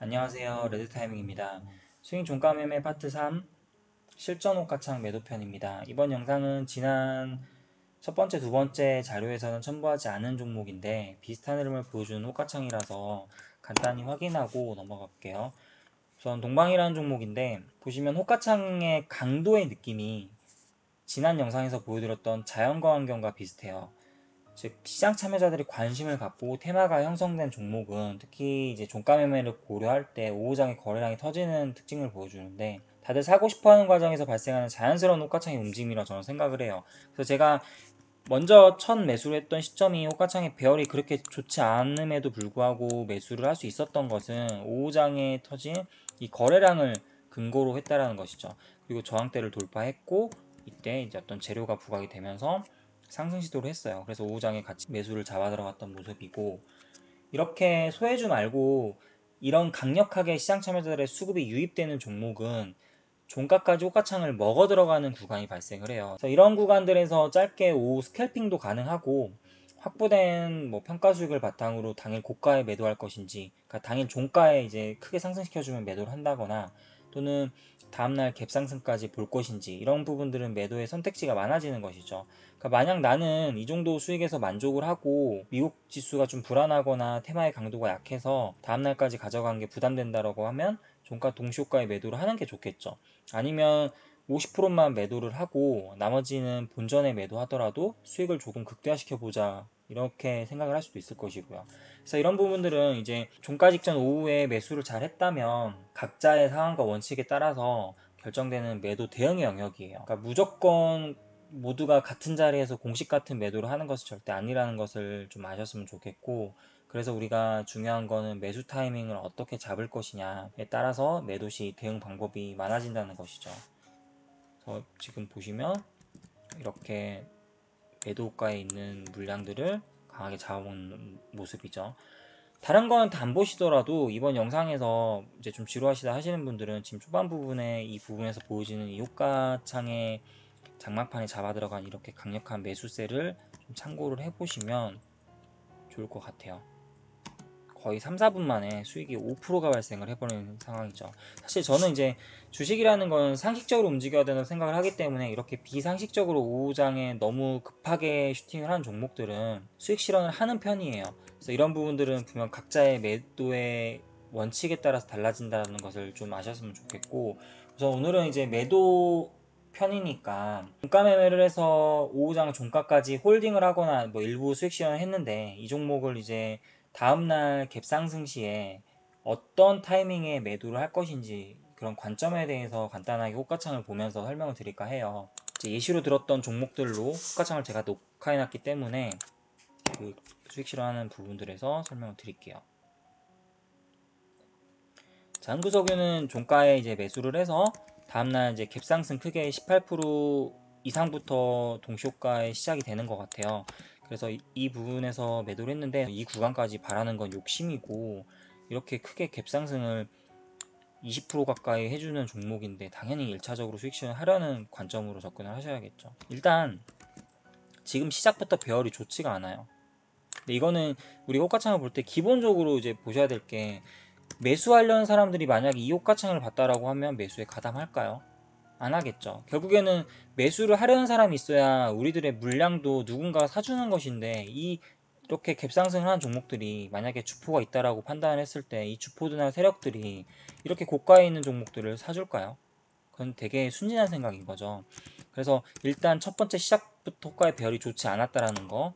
안녕하세요. 레드타이밍입니다. 스윙 종가 매매 파트 3 실전 호가창 매도편입니다. 이번 영상은 지난 첫 번째, 두 번째 자료에서는 첨부하지 않은 종목인데 비슷한 흐름을 보여주는 호가창이라서 간단히 확인하고 넘어갈게요. 우선 동방이라는 종목인데 보시면 호가창의 강도의 느낌이 지난 영상에서 보여드렸던 자연과 환경과 비슷해요. 즉 시장 참여자들이 관심을 갖고 테마가 형성된 종목은 특히 이제 종가 매매를 고려할 때 오후장에 거래량이 터지는 특징을 보여주는데 다들 사고 싶어하는 과정에서 발생하는 자연스러운 호가창의 움직임이라 저는 생각을 해요. 그래서 제가 먼저 첫 매수를 했던 시점이 호가창의 배열이 그렇게 좋지 않음에도 불구하고 매수를 할 수 있었던 것은 오후장에 터진 이 거래량을 근거로 했다라는 것이죠. 그리고 저항대를 돌파했고 이때 이제 어떤 재료가 부각이 되면서 상승 시도를 했어요. 그래서 오후장에 같이 매수를 잡아 들어갔던 모습이고 이렇게 소해주 말고 이런 강력하게 시장 참여자들의 수급이 유입되는 종목은 종가까지 호가창을 먹어 들어가는 구간이 발생을 해요. 그래서 이런 구간들에서 짧게 오후 스캘핑도 가능하고 확보된 평가 수익을 바탕으로 당일 고가에 매도할 것인지, 그러니까 당일 종가에 이제 크게 상승시켜주면 매도를 한다거나 또는 다음날 갭상승까지 볼 것인지 이런 부분들은 매도의 선택지가 많아지는 것이죠. 그러니까 만약 나는 이 정도 수익에서 만족을 하고 미국 지수가 좀 불안하거나 테마의 강도가 약해서 다음날까지 가져간 게 부담된다라고 하면 종가 동시효과에 매도를 하는 게 좋겠죠. 아니면 50%만 매도를 하고 나머지는 본전에 매도하더라도 수익을 조금 극대화시켜 보자 이렇게 생각을 할 수도 있을 것이고요. 그래서 이런 부분들은 이제 종가 직전 오후에 매수를 잘 했다면 각자의 상황과 원칙에 따라서 결정되는 매도 대응의 영역이에요. 그러니까 무조건 모두가 같은 자리에서 공식 같은 매도를 하는 것은 절대 아니라는 것을 좀 아셨으면 좋겠고, 그래서 우리가 중요한 거는 매수 타이밍을 어떻게 잡을 것이냐에 따라서 매도 시 대응 방법이 많아진다는 것이죠. 그래서 지금 보시면 이렇게 매도가에 있는 물량들을 강하게 잡아먹는 모습이죠. 다른 건 다 안 보시더라도 이번 영상에서 이제 좀 지루하시다 하시는 분들은 지금 초반 부분에 이 부분에서 보여지는 이 효과창의 장막판에 잡아 들어간 이렇게 강력한 매수세를 좀 참고를 해보시면 좋을 것 같아요. 거의 3, 4분 만에 수익이 5%가 발생을 해버리는 상황이죠. 사실 저는 이제 주식이라는 건 상식적으로 움직여야 된다고 생각을 하기 때문에 이렇게 비상식적으로 오후장에 너무 급하게 슈팅을 하는 종목들은 수익 실현을 하는 편이에요. 그래서 이런 부분들은 분명 각자의 매도의 원칙에 따라서 달라진다는 것을 좀 아셨으면 좋겠고, 그래서 오늘은 이제 매도 편이니까 종가 매매를 해서 오후장 종가까지 홀딩을 하거나 일부 수익 실현을 했는데 이 종목을 이제 다음날 갭상승 시에 어떤 타이밍에 매도를 할 것인지 그런 관점에 대해서 간단하게 호가창을 보면서 설명을 드릴까 해요. 이제 예시로 들었던 종목들로 호가창을 제가 녹화해놨기 때문에 그 수익 실현하는 부분들에서 설명을 드릴게요. 자, 한구석유는 종가에 이제 매수를 해서 다음날 이제 갭상승 크게 18% 이상부터 동시효과에 시작이 되는 것 같아요. 그래서 이 부분에서 매도를 했는데 이 구간까지 바라는 건 욕심이고 이렇게 크게 갭상승을 20% 가까이 해주는 종목인데 당연히 1차적으로 수익 실현하려는 관점으로 접근을 하셔야겠죠. 일단 지금 시작부터 배열이 좋지가 않아요. 근데 이거는 우리 호가창을 볼 때 기본적으로 이제 보셔야 될 게 매수하려는 사람들이 만약에 이 호가창을 봤다라고 하면 매수에 가담할까요? 안 하겠죠. 결국에는 매수를 하려는 사람이 있어야 우리들의 물량도 누군가가 사주는 것인데 이렇게 갭상승을 하는 종목들이 만약에 주포가 있다라고 판단을 했을 때 이 주포들이나 세력들이 이렇게 고가에 있는 종목들을 사줄까요? 그건 되게 순진한 생각인 거죠. 그래서 일단 첫 번째 시작부터 호가의 배열이 좋지 않았다라는 거,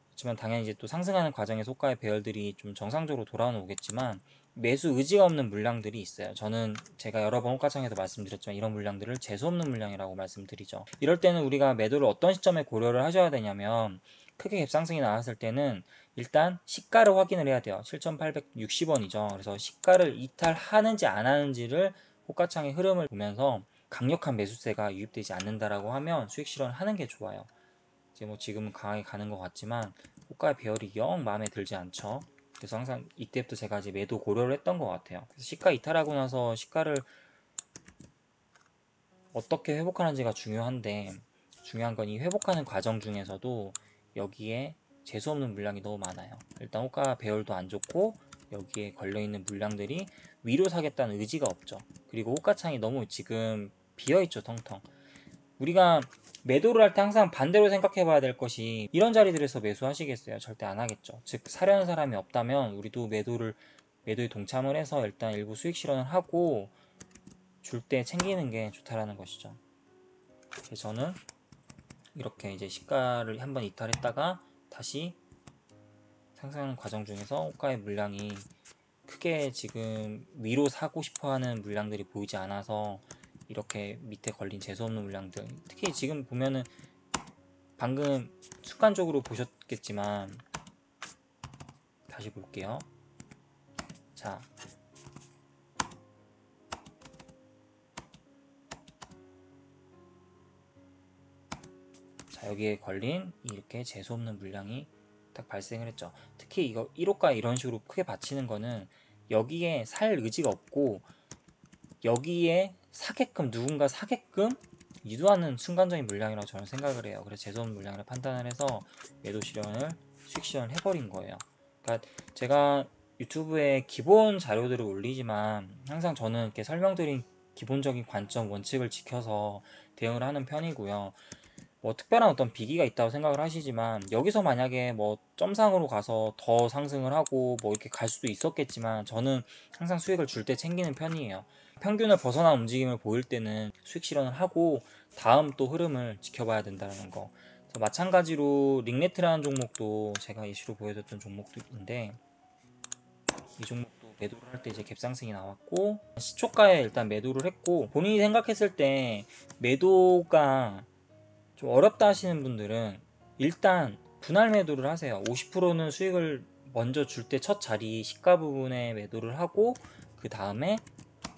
그렇지만 당연히 이제 또 상승하는 과정에서 호가의 배열들이 좀 정상적으로 돌아오는 오겠지만 매수 의지가 없는 물량들이 있어요. 저는 제가 여러 번 호가창에도 말씀드렸지만 이런 물량들을 재수 없는 물량이라고 말씀드리죠. 이럴 때는 우리가 매도를 어떤 시점에 고려를 하셔야 되냐면 크게 갭상승이 나왔을 때는 일단 시가를 확인을 해야 돼요. 7,860원이죠. 그래서 시가를 이탈하는지 안 하는지를 호가창의 흐름을 보면서 강력한 매수세가 유입되지 않는다라고 하면 수익 실현을 하는 게 좋아요. 이제 지금은 강하게 가는 것 같지만 호가의 배열이 영 마음에 들지 않죠. 그래서 항상 이때부터 제가 이제 매도 고려를 했던 것 같아요. 그래서 시가 이탈하고 나서 시가를 어떻게 회복하는지가 중요한데 중요한 건 이 회복하는 과정 중에서도 여기에 재수없는 물량이 너무 많아요. 일단 호가 배열도 안 좋고 여기에 걸려있는 물량들이 위로 사겠다는 의지가 없죠. 그리고 호가창이 너무 지금 비어있죠, 텅텅. 우리가 매도를 할 때 항상 반대로 생각해 봐야 될 것이, 이런 자리들에서 매수하시겠어요? 절대 안 하겠죠. 즉 사려는 사람이 없다면 우리도 매도에 동참을 해서 일단 일부 수익 실현을 하고 줄 때 챙기는 게 좋다라는 것이죠. 그래서 저는 이렇게 이제 시가를 한번 이탈했다가 다시 상승하는 과정 중에서 호가의 물량이 크게 지금 위로 사고 싶어하는 물량들이 보이지 않아서 이렇게 밑에 걸린 재수없는 물량들, 특히 지금 보면은 방금 순간적으로 보셨겠지만 다시 볼게요. 자, 여기에 걸린 이렇게 재수없는 물량이 딱 발생을 했죠. 특히 이거 1호가 이런 식으로 크게 받치는 거는 여기에 살 의지가 없고 여기에 사게끔, 누군가 사게끔 유도하는 순간적인 물량이라고 저는 생각을 해요. 그래서 재수없는 물량을 판단을 해서 매도 실현을, 수익 실현을 해버린 거예요. 그러니까 제가 유튜브에 기본 자료들을 올리지만 항상 저는 이렇게 설명드린 기본적인 관점, 원칙을 지켜서 대응을 하는 편이고요. 뭐 특별한 어떤 비기가 있다고 생각을 하시지만 여기서 만약에 뭐 점상으로 가서 더 상승을 하고 뭐 이렇게 갈 수도 있었겠지만 저는 항상 수익을 줄 때 챙기는 편이에요. 평균을 벗어난 움직임을 보일 때는 수익 실현을 하고 다음 또 흐름을 지켜봐야 된다는 거. 그래서 마찬가지로 링네트라는 종목도 제가 이슈로 보여줬던 종목인데, 이 종목도 매도를 할 때 이제 갭상승이 나왔고 시초가에 일단 매도를 했고, 본인이 생각했을 때 매도가 좀 어렵다 하시는 분들은 일단 분할 매도를 하세요. 50%는 수익을 먼저 줄 때 첫 자리 시가 부분에 매도를 하고 그 다음에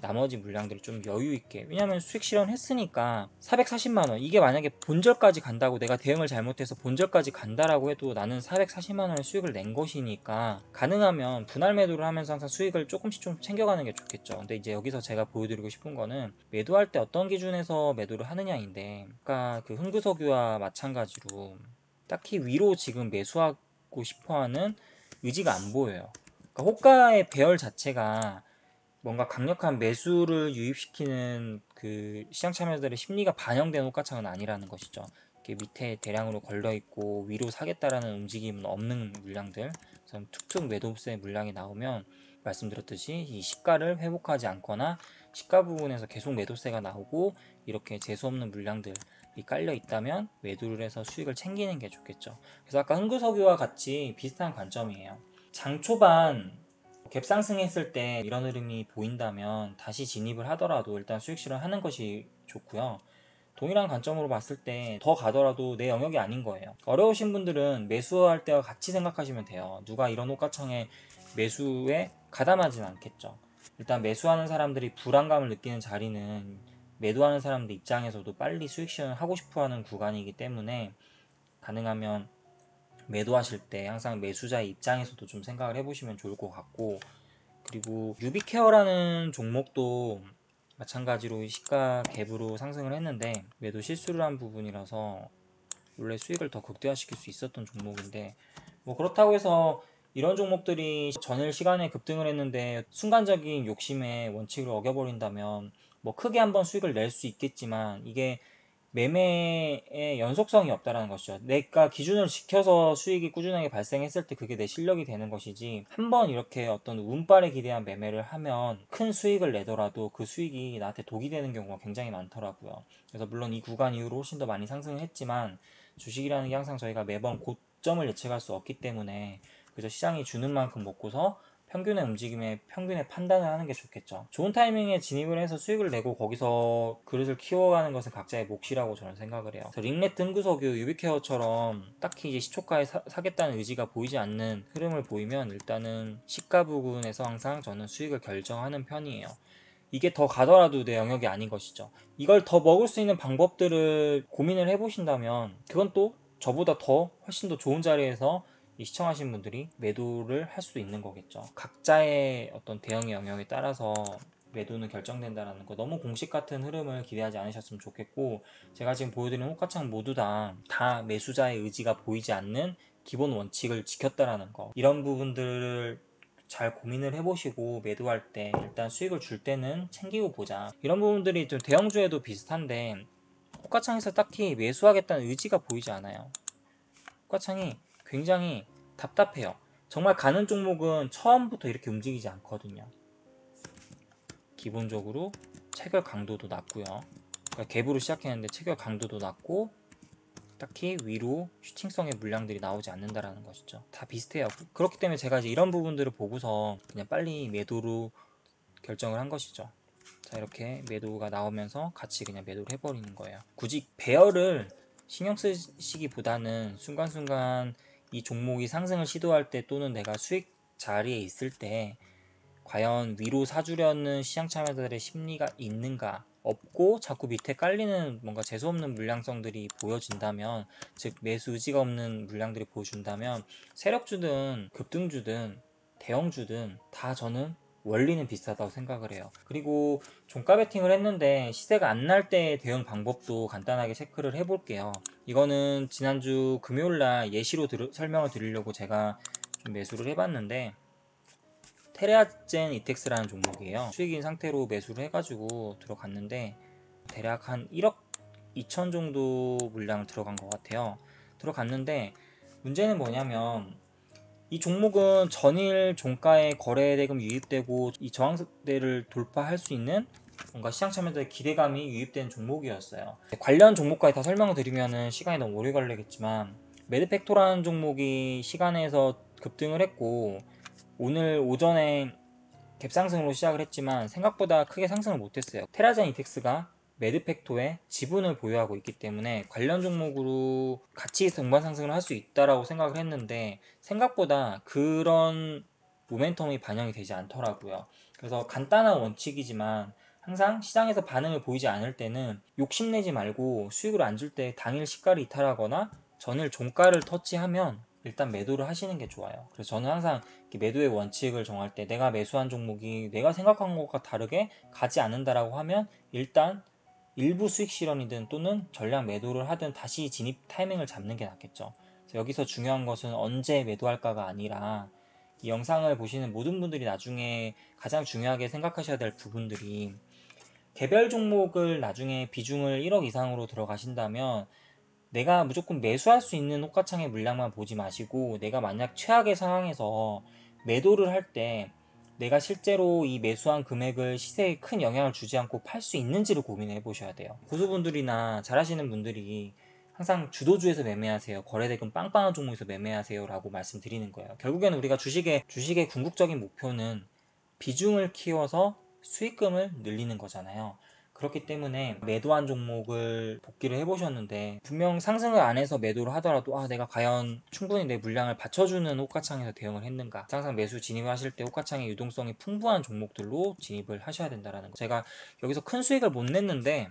나머지 물량들을 좀 여유 있게, 왜냐면 수익 실현했으니까 440만원, 이게 만약에 본절까지 간다고, 내가 대응을 잘못해서 본절까지 간다라고 해도 나는 440만원의 수익을 낸 것이니까 가능하면 분할 매도를 하면서 항상 수익을 조금씩 좀 챙겨가는 게 좋겠죠. 근데 이제 여기서 제가 보여드리고 싶은 거는 매도할 때 어떤 기준에서 매도를 하느냐인데, 아까 그 흥구석유와 마찬가지로 딱히 위로 지금 매수하고 싶어하는 의지가 안 보여요. 그러니까 호가의 배열 자체가 뭔가 강력한 매수를 유입시키는 그 시장 참여자들의 심리가 반영된 호가창은 아니라는 것이죠. 이렇게 밑에 대량으로 걸려있고 위로 사겠다라는 움직임은 없는 물량들, 그래서 툭툭 매도세 물량이 나오면 말씀드렸듯이 이 시가를 회복하지 않거나 시가 부분에서 계속 매도세가 나오고 이렇게 재수없는 물량들이 깔려 있다면 매도를 해서 수익을 챙기는 게 좋겠죠. 그래서 아까 흥구석유와 같이 비슷한 관점이에요. 장 초반 갭 상승했을 때 이런 흐름이 보인다면 다시 진입을 하더라도 일단 수익 실현하는 것이 좋고요. 동일한 관점으로 봤을 때 더 가더라도 내 영역이 아닌 거예요. 어려우신 분들은 매수할 때와 같이 생각하시면 돼요. 누가 이런 호가창에 매수에 가담하진 않겠죠. 일단 매수하는 사람들이 불안감을 느끼는 자리는 매도하는 사람들 입장에서도 빨리 수익 실현을 하고 싶어하는 구간이기 때문에 가능하면 매도하실 때 항상 매수자의 입장에서도 좀 생각을 해보시면 좋을 것 같고, 그리고 유비케어라는 종목도 마찬가지로 시가 갭으로 상승을 했는데 매도 실수를 한 부분이라서 원래 수익을 더 극대화시킬 수 있었던 종목인데, 뭐 그렇다고 해서 이런 종목들이 전일 시간에 급등을 했는데 순간적인 욕심에 원칙을 어겨버린다면 뭐 크게 한번 수익을 낼 수 있겠지만 이게 매매의 연속성이 없다라는 것이죠. 내가 기준을 지켜서 수익이 꾸준하게 발생했을 때 그게 내 실력이 되는 것이지, 한번 이렇게 어떤 운빨에 기대한 매매를 하면 큰 수익을 내더라도 그 수익이 나한테 독이 되는 경우가 굉장히 많더라고요. 그래서 물론 이 구간 이후로 훨씬 더 많이 상승을 했지만 주식이라는 게 항상 저희가 매번 고점을 예측할 수 없기 때문에 그래서 시장이 주는 만큼 먹고서 평균의 움직임에 평균의 판단을 하는 게 좋겠죠. 좋은 타이밍에 진입을 해서 수익을 내고 거기서 그릇을 키워가는 것은 각자의 몫이라고 저는 생각을 해요. 링넷, 등구석유, 유비케어처럼 딱히 이제 시초가에 사겠다는 의지가 보이지 않는 흐름을 보이면 일단은 시가 부분에서 항상 저는 수익을 결정하는 편이에요. 이게 더 가더라도 내 영역이 아닌 것이죠. 이걸 더 먹을 수 있는 방법들을 고민을 해보신다면 그건 또 저보다 더 훨씬 더 좋은 자리에서 이 시청하신 분들이 매도를 할 수 있는 거겠죠. 각자의 어떤 대응의 영역에 따라서 매도는 결정된다는 거, 너무 공식 같은 흐름을 기대하지 않으셨으면 좋겠고, 제가 지금 보여드리는 호가창 모두 다 매수자의 의지가 보이지 않는 기본 원칙을 지켰다라는 거, 이런 부분들을 잘 고민을 해보시고 매도할 때 일단 수익을 줄 때는 챙기고 보자. 이런 부분들이 좀 대형주에도 비슷한데 호가창에서 딱히 매수하겠다는 의지가 보이지 않아요. 호가창이 굉장히 답답해요. 정말 가는 종목은 처음부터 이렇게 움직이지 않거든요. 기본적으로 체결 강도도 낮고요. 그러니까 갭으로 시작했는데 체결 강도도 낮고 딱히 위로 슈팅성의 물량들이 나오지 않는다라는 것이죠. 다 비슷해요. 그렇기 때문에 제가 이제 이런 부분들을 보고서 그냥 빨리 매도로 결정을 한 것이죠. 자, 이렇게 매도가 나오면서 같이 그냥 매도를 해버리는 거예요. 굳이 배열을 신경 쓰시기보다는 순간순간 이 종목이 상승을 시도할 때 또는 내가 수익 자리에 있을 때 과연 위로 사주려는 시장 참여자들의 심리가 있는가, 없고 자꾸 밑에 깔리는 뭔가 재수없는 물량성들이 보여진다면, 즉 매수 의지가 없는 물량들이 보여준다면 세력주든 급등주든 대형주든 다 저는 원리는 비슷하다고 생각을 해요. 그리고 종가 베팅을 했는데 시세가 안 날 때 대응 방법도 간단하게 체크를 해볼게요. 이거는 지난주 금요일날 예시로 설명을 드리려고 제가 좀 매수를 해봤는데, 테레아젠 이텍스라는 종목이에요. 수익인 상태로 매수를 해가지고 들어갔는데 대략 한 1억 2천 정도 물량 들어간 것 같아요. 들어갔는데 문제는 뭐냐면 이 종목은 전일 종가에 거래대금 유입되고 이 저항대를 돌파할 수 있는 뭔가 시장 참여자의 기대감이 유입된 종목이었어요. 관련 종목까지 다 설명을 드리면 시간이 너무 오래 걸리겠지만, 매드팩토라는 종목이 시간에서 급등을 했고 오늘 오전에 갭상승으로 시작을 했지만 생각보다 크게 상승을 못했어요. 테라젠 이텍스가 매드팩토의 지분을 보유하고 있기 때문에 관련 종목으로 같이 동반 상승을 할 수 있다라고 생각을 했는데 생각보다 그런 모멘텀이 반영이 되지 않더라고요. 그래서 간단한 원칙이지만 항상 시장에서 반응을 보이지 않을 때는 욕심내지 말고 수익을 안 줄 때 당일 시가를 이탈하거나 전일 종가를 터치하면 일단 매도를 하시는 게 좋아요. 그래서 저는 항상 매도의 원칙을 정할 때 내가 매수한 종목이 내가 생각한 것과 다르게 가지 않는다라고 하면 일단 일부 수익 실현이든 또는 전량 매도를 하든 다시 진입 타이밍을 잡는 게 낫겠죠. 그래서 여기서 중요한 것은 언제 매도할까가 아니라 이 영상을 보시는 모든 분들이 나중에 가장 중요하게 생각하셔야 될 부분들이, 개별 종목을 나중에 비중을 1억 이상으로 들어가신다면 내가 무조건 매수할 수 있는 호가창의 물량만 보지 마시고, 내가 만약 최악의 상황에서 매도를 할 때 내가 실제로 이 매수한 금액을 시세에 큰 영향을 주지 않고 팔 수 있는지를 고민해 보셔야 돼요. 고수분들이나 잘하시는 분들이 항상 주도주에서 매매하세요, 거래대금 빵빵한 종목에서 매매하세요 라고 말씀드리는 거예요. 결국에는 우리가 주식의 궁극적인 목표는 비중을 키워서 수익금을 늘리는 거잖아요. 그렇기 때문에 매도한 종목을 복귀를 해보셨는데 분명 상승을 안 해서 매도를 하더라도 내가 과연 충분히 내 물량을 받쳐주는 호가창에서 대응을 했는가, 항상 매수 진입을 하실 때 호가창의 유동성이 풍부한 종목들로 진입을 하셔야 된다는 거. 제가 여기서 큰 수익을 못 냈는데,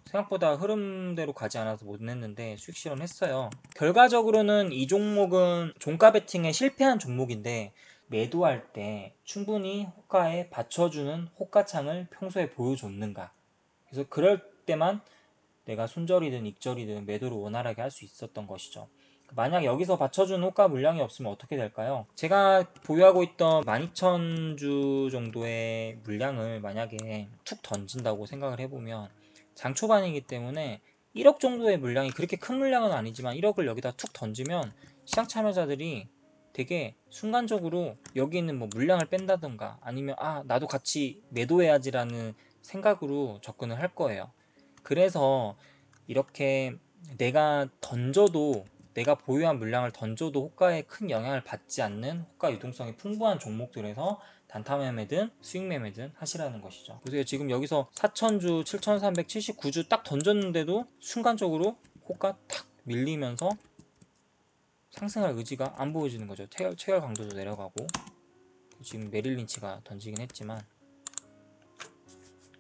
생각보다 흐름대로 가지 않아서 못 냈는데 수익 실현했어요. 결과적으로는 이 종목은 종가 베팅에 실패한 종목인데, 매도할 때 충분히 호가에 받쳐주는 호가창을 평소에 보여줬는가, 그래서 그럴 때만 내가 손절이든 익절이든 매도를 원활하게 할 수 있었던 것이죠. 만약 여기서 받쳐주는 호가 물량이 없으면 어떻게 될까요? 제가 보유하고 있던 12,000주 정도의 물량을 만약에 툭 던진다고 생각을 해보면, 장 초반이기 때문에 1억 정도의 물량이, 그렇게 큰 물량은 아니지만 1억을 여기다 툭 던지면 시장 참여자들이 되게 순간적으로 여기 있는 뭐 물량을 뺀다던가 아니면 나도 같이 매도해야지라는 생각으로 접근을 할 거예요. 그래서 이렇게 내가 보유한 물량을 던져도 호가에 큰 영향을 받지 않는 호가 유동성이 풍부한 종목들에서 단타 매매든 수익 매매든 하시라는 것이죠. 보세요, 지금 여기서 4,000주 7,379주 딱 던졌는데도 순간적으로 호가 탁 밀리면서 상승할 의지가 안 보여지는 거죠. 체결 강도도 내려가고, 지금 메릴 린치가 던지긴 했지만,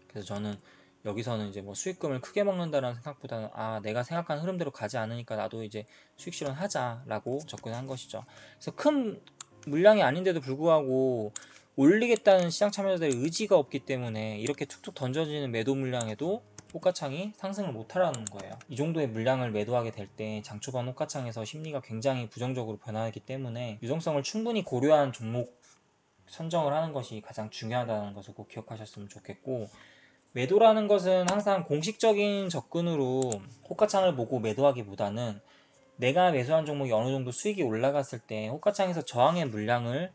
그래서 저는 여기서는 이제 뭐 수익금을 크게 먹는다는 생각보다는 내가 생각한 흐름대로 가지 않으니까 나도 이제 수익 실현하자라고 접근한 것이죠. 그래서 큰 물량이 아닌데도 불구하고 올리겠다는 시장 참여자들의 의지가 없기 때문에 이렇게 툭툭 던져지는 매도 물량에도 호가창이 상승을 못하라는 거예요. 이 정도의 물량을 매도하게 될 때 장초반 호가창에서 심리가 굉장히 부정적으로 변하기 때문에 유동성을 충분히 고려한 종목 선정을 하는 것이 가장 중요하다는 것을 꼭 기억하셨으면 좋겠고, 매도라는 것은 항상 공식적인 접근으로 호가창을 보고 매도하기보다는 내가 매수한 종목이 어느 정도 수익이 올라갔을 때 호가창에서 저항의 물량을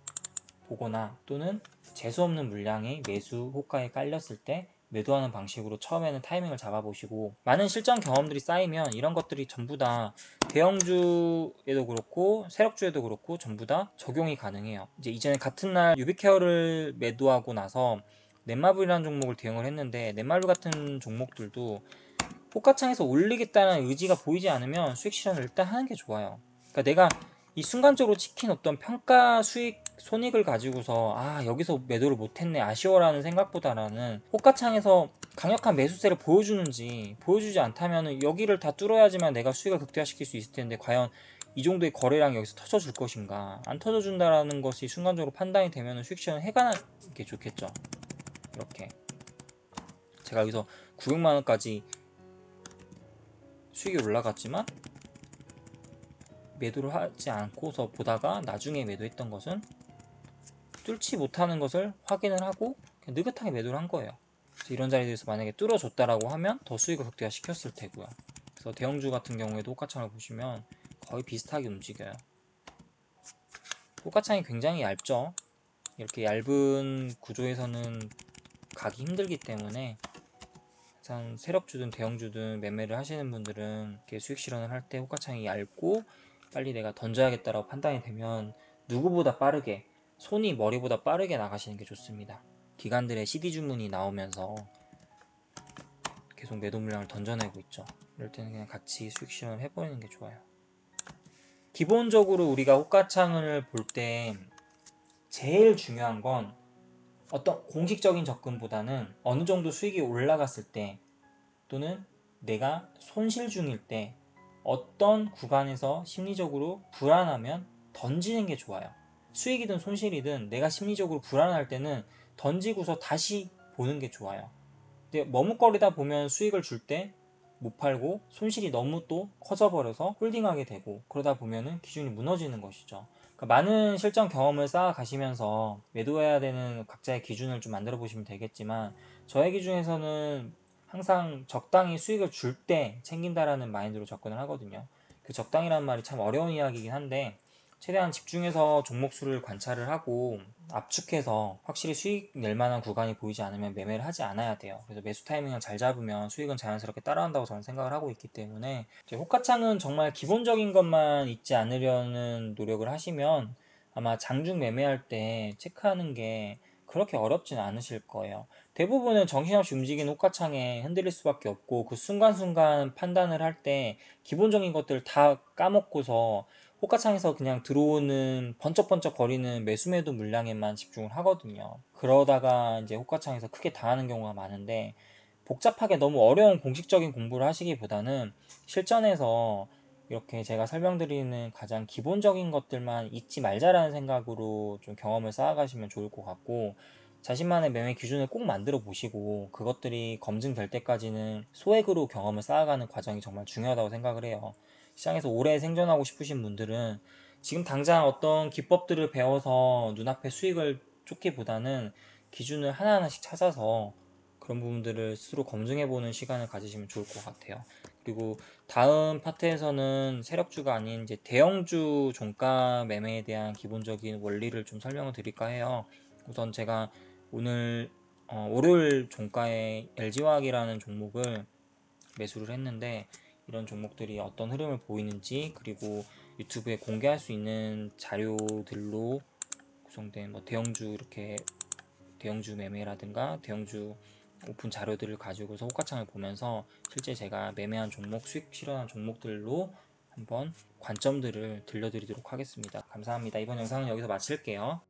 보거나 또는 재수없는 물량이 매수 호가에 깔렸을 때 매도하는 방식으로 처음에는 타이밍을 잡아보시고, 많은 실전 경험들이 쌓이면 이런 것들이 전부 다 대형주에도 그렇고 세력주에도 그렇고 전부 다 적용이 가능해요. 이제 이전에 같은 날 유비케어를 매도하고 나서 넷마블이라는 종목을 대응을 했는데, 넷마블 같은 종목들도 호가창에서 올리겠다는 의지가 보이지 않으면 수익 실현을 일단 하는 게 좋아요. 그러니까 내가 이 순간적으로 찍힌 어떤 평가 수익 손익을 가지고서 여기서 매도를 못했네 아쉬워라는 생각보다는 호가창에서 강력한 매수세를 보여주는지 보여주지 않다면 여기를 다 뚫어야지만 내가 수익을 극대화시킬 수 있을 텐데, 과연 이 정도의 거래량이 여기서 터져줄 것인가, 안 터져준다라는 것이 순간적으로 판단이 되면 수익 실현을 해가는 게 좋겠죠. 이렇게 제가 여기서 900만원까지 수익이 올라갔지만 매도를 하지 않고서 보다가 나중에 매도했던 것은 뚫지 못하는 것을 확인을 하고 그냥 느긋하게 매도를 한 거예요. 그래서 이런 자리에서 만약에 뚫어줬다라고 하면 더 수익을 극대화 시켰을 테고요. 그래서 대형주 같은 경우에도 호가창을 보시면 거의 비슷하게 움직여요. 호가창이 굉장히 얇죠. 이렇게 얇은 구조에서는 가기 힘들기 때문에 참 세력주든 대형주든 매매를 하시는 분들은 이렇게 수익 실현을 할 때 호가창이 얇고 빨리 내가 던져야겠다라고 판단이 되면 누구보다 빠르게, 손이 머리보다 빠르게 나가시는 게 좋습니다. 기관들의 CD 주문이 나오면서 계속 매도 물량을 던져내고 있죠. 이럴 때는 그냥 같이 수익 실현을 해버리는 게 좋아요. 기본적으로 우리가 호가창을 볼 때 제일 중요한 건 어떤 공식적인 접근보다는 어느 정도 수익이 올라갔을 때 또는 내가 손실 중일 때 어떤 구간에서 심리적으로 불안하면 던지는 게 좋아요. 수익이든 손실이든 내가 심리적으로 불안할 때는 던지고서 다시 보는 게 좋아요. 근데 머뭇거리다 보면 수익을 줄 때 못 팔고 손실이 너무 또 커져버려서 홀딩하게 되고, 그러다 보면은 기준이 무너지는 것이죠. 그러니까 많은 실전 경험을 쌓아 가시면서 매도해야 되는 각자의 기준을 좀 만들어 보시면 되겠지만, 저의 기준에서는 항상 적당히 수익을 줄 때 챙긴다라는 마인드로 접근을 하거든요. 그 적당이라는 말이 참 어려운 이야기이긴 한데, 최대한 집중해서 종목 수를 관찰을 하고 압축해서 확실히 수익 낼 만한 구간이 보이지 않으면 매매를 하지 않아야 돼요. 그래서 매수 타이밍을 잘 잡으면 수익은 자연스럽게 따라간다고 저는 생각을 하고 있기 때문에, 호가창은 정말 기본적인 것만 잊지 않으려는 노력을 하시면 아마 장중 매매할 때 체크하는 게 그렇게 어렵진 않으실 거예요. 대부분은 정신없이 움직이는 호가창에 흔들릴 수밖에 없고, 그 순간순간 판단을 할 때 기본적인 것들을 다 까먹고서 호가창에서 그냥 들어오는 번쩍번쩍 거리는 매수매도 물량에만 집중을 하거든요. 그러다가 이제 호가창에서 크게 당하는 경우가 많은데, 복잡하게 너무 어려운 공식적인 공부를 하시기보다는 실전에서 이렇게 제가 설명드리는 가장 기본적인 것들만 잊지 말자라는 생각으로 좀 경험을 쌓아가시면 좋을 것 같고, 자신만의 매매 기준을 꼭 만들어 보시고 그것들이 검증될 때까지는 소액으로 경험을 쌓아가는 과정이 정말 중요하다고 생각을 해요. 시장에서 오래 생존하고 싶으신 분들은 지금 당장 어떤 기법들을 배워서 눈앞에 수익을 쫓기보다는 기준을 하나하나씩 찾아서 그런 부분들을 스스로 검증해보는 시간을 가지시면 좋을 것 같아요. 그리고 다음 파트에서는 세력주가 아닌 이제 대형주 종가 매매에 대한 기본적인 원리를 좀 설명을 드릴까 해요. 우선 제가 오늘 월요일 종가에 LG화학이라는 종목을 매수를 했는데, 이런 종목들이 어떤 흐름을 보이는지, 그리고 유튜브에 공개할 수 있는 자료들로 구성된 대형주, 이렇게 대형주 매매라든가 대형주 오픈 자료들을 가지고서 호가창을 보면서 실제 제가 매매한 종목, 수익 실현한 종목들로 한번 관점들을 들려드리도록 하겠습니다. 감사합니다. 이번 영상은 여기서 마칠게요.